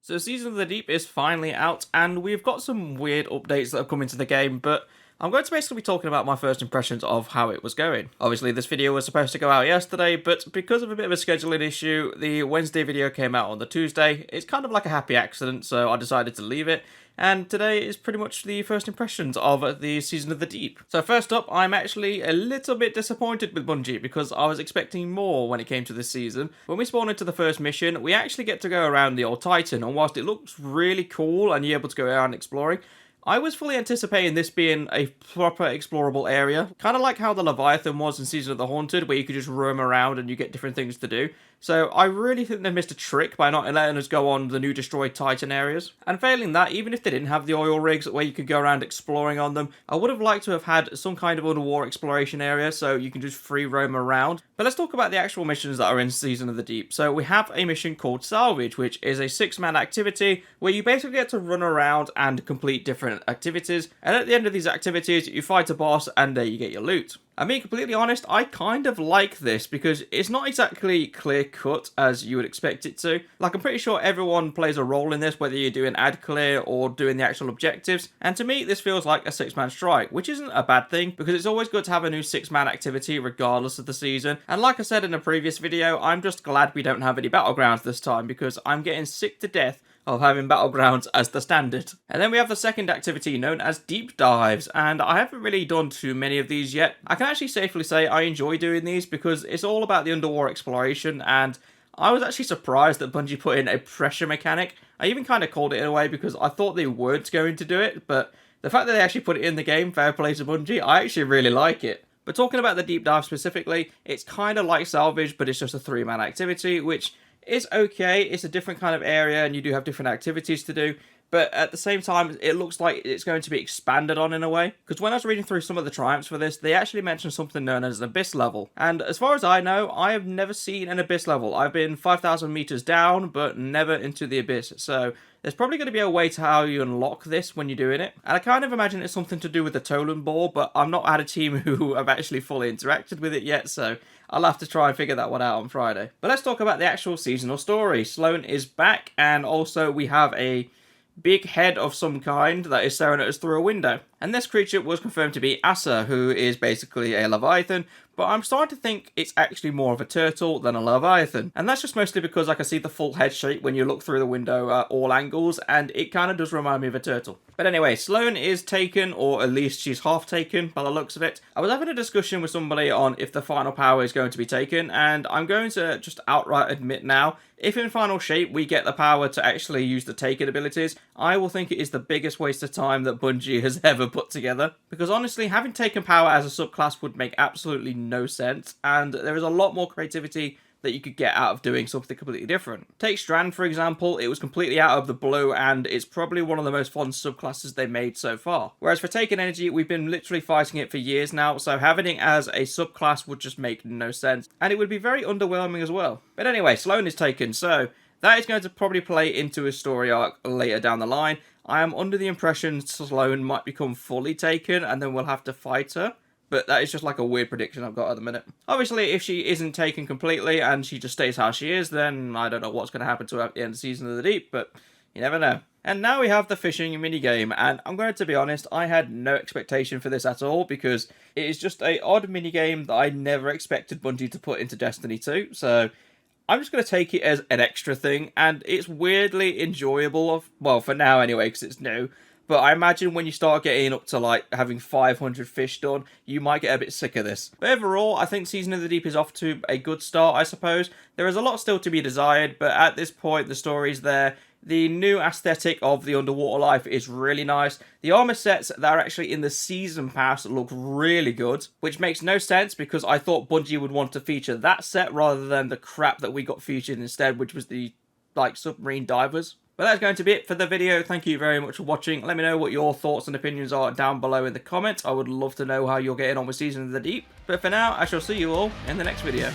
So Season of the Deep is finally out, and we've got some weird updates that have come into the game, but I'm going to basically be talking about my first impressions of how it was going. Obviously, this video was supposed to go out yesterday, but because of a bit of a scheduling issue, the Wednesday video came out on the Tuesday. It's kind of like a happy accident, so I decided to leave it. And today is pretty much the first impressions of the Season of the Deep. So first up, I'm actually a little bit disappointed with Bungie because I was expecting more when it came to this season. When we spawn into the first mission, we actually get to go around the old Titan, and whilst it looks really cool and you're able to go around exploring, I was fully anticipating this being a proper explorable area, kind of like how the Leviathan was in Season of the Haunted, where you could just roam around and you get different things to do. So I really think they missed a trick by not letting us go on the new destroyed Titan areas. And failing that, even if they didn't have the oil rigs where you could go around exploring on them, I would have liked to have had some kind of underwater exploration area so you can just free roam around. But let's talk about the actual missions that are in Season of the Deep. So we have a mission called Salvage, which is a 6-man activity where you basically get to run around and complete different activities. And at the end of these activities, you fight a boss and you get your loot. I'm being completely honest, I kind of like this because it's not exactly clear-cut as you would expect it to. Like, I'm pretty sure everyone plays a role in this, whether you're doing ad clear or doing the actual objectives. And to me, this feels like a 6-man strike, which isn't a bad thing because it's always good to have a new 6-man activity regardless of the season. And like I said in a previous video, I'm just glad we don't have any battlegrounds this time because I'm getting sick to death of having battlegrounds as the standard. And then we have the second activity known as deep dives, and I haven't really done too many of these yet. I can actually safely say I enjoy doing these because it's all about the underwater exploration, and I was actually surprised that Bungie put in a pressure mechanic. I even kind of called it in a way because I thought they weren't going to do it, but the fact that they actually put it in the game, fair play to Bungie, I actually really like it. But talking about the deep dive specifically, it's kind of like Salvage, but it's just a 3-man activity, which it's okay, it's a different kind of area and you do have different activities to do, but at the same time it looks like it's going to be expanded on in a way, because when I was reading through some of the triumphs for this, they actually mentioned something known as an abyss level, and as far as I know, I have never seen an abyss level. I've been 5,000 meters down, but never into the abyss, so there's probably going to be a way to how you unlock this when you're doing it. And I kind of imagine it's something to do with the Tolan ball, but I've not had a team who have actually fully interacted with it yet, so I'll have to try and figure that one out on Friday. But let's talk about the actual seasonal story. Sloan is back, and also we have a big head of some kind that is staring at us through a window. And this creature was confirmed to be Asa, who is basically a Leviathan, but I'm starting to think it's actually more of a turtle than a Leviathan. And that's just mostly because I can see the full head shape when you look through the window at all angles, and it kind of does remind me of a turtle. But anyway, Sloan is taken, or at least she's half taken by the looks of it. I was having a discussion with somebody on if the final power is going to be taken, and I'm going to just outright admit now, if in final shape we get the power to actually use the taken abilities, I will think it is the biggest waste of time that Bungie has ever put together. Because honestly, having taken power as a subclass would make absolutely no sense, and there is a lot more creativity that you could get out of doing something completely different. Take Strand, for example. It was completely out of the blue, and it's probably one of the most fun subclasses they made so far. Whereas for Taken Energy, we've been literally fighting it for years now, so having it as a subclass would just make no sense, and it would be very underwhelming as well. But anyway, Sloan is taken, so that is going to probably play into his story arc later down the line. I am under the impression Sloan might become fully taken, and then we'll have to fight her. But that is just like a weird prediction I've got at the minute. Obviously, if she isn't taken completely and she just stays how she is, then I don't know what's going to happen to her at the end of Season of the Deep, but you never know. And now we have the fishing minigame, and I'm going to be honest, I had no expectation for this at all, because it is just an odd minigame that I never expected Bungie to put into Destiny 2, so I'm just going to take it as an extra thing, and it's weirdly enjoyable, well, for now anyway, because it's new. But I imagine when you start getting up to like having 500 fish done, you might get a bit sick of this. But overall, I think Season of the Deep is off to a good start, I suppose. There is a lot still to be desired, but at this point, the story's there. The new aesthetic of the underwater life is really nice. The armor sets that are actually in the season pass look really good, which makes no sense because I thought Bungie would want to feature that set rather than the crap that we got featured instead, which was the like submarine divers. But that's going to be it for the video. Thank you very much for watching. Let me know what your thoughts and opinions are down below in the comments. I would love to know how you're getting on with Season of the Deep. But for now, I shall see you all in the next video.